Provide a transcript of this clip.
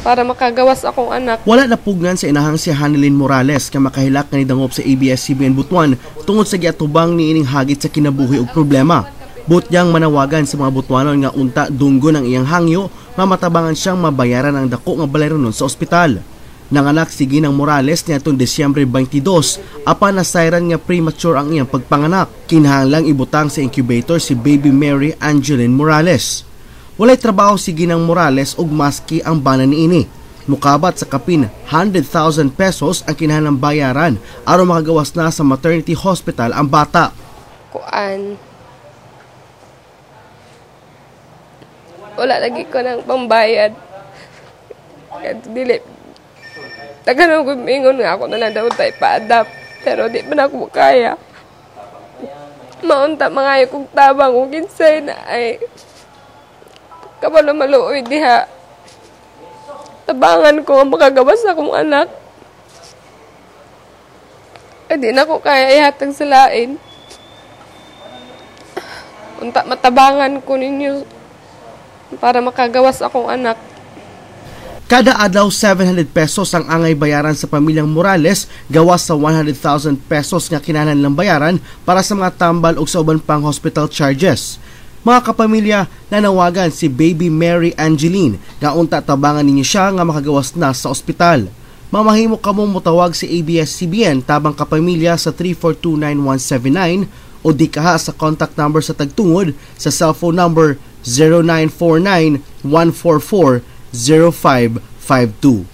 para makagawas akong anak. Wala na pugnan sa inahang si Hanilyn Morales nga makahilak nga nidangop sa ABS-CBN Butuan tungod sa giatubang niining hagit sa kinabuhi ug problema. Butyang manawagan sa mga Butuanon nga unta dunggo ng iyang hangyo nga matabangan siyang mabayaran ang dako nga balayranon sa ospital. Nanganak si Ginang Morales niadtong Disyembre 22 apan nasayran nga premature ang iyang pagpanganak. Kinahanglang ibutang sa incubator si baby Mary Angeline Morales. Walay trabaho si Ginang Morales ug maski ang bana niini. Mukabat sa kapin 100,000 pesos ang kinahanglang bayaran aron makagawas na sa maternity hospital ang bata. Wala lagi ko ng pambayad. Dili. Taganong gumingon nga ako na lang daw tayo pa-adapt. Pero di pa na ako kaya. Maunta mga kong tabang kung kinsay na ay kabalo maluoy diha. Tabangan ko ang makagawas akong anak. Ay di na ko kaya ihatag sa lain. Unta matabangan ko ninyo para makagawas akong anak. Kada adlaw 700 pesos ang angay bayaran sa pamilyang Morales gawas sa 100,000 pesos nga kinahanglan bayaran para sa mga tambal ug sa uban pang hospital charges. Mga kapamilya, nanawagan si baby Mary Angeline nga unta tabangan ninyo siya nga makagawas na sa ospital. Mamahimo kamo motawag si ABS-CBN tabang kapamilya sa 3429179 o di kaha sa contact number sa tagtungod sa cellphone number 0949 144 0552.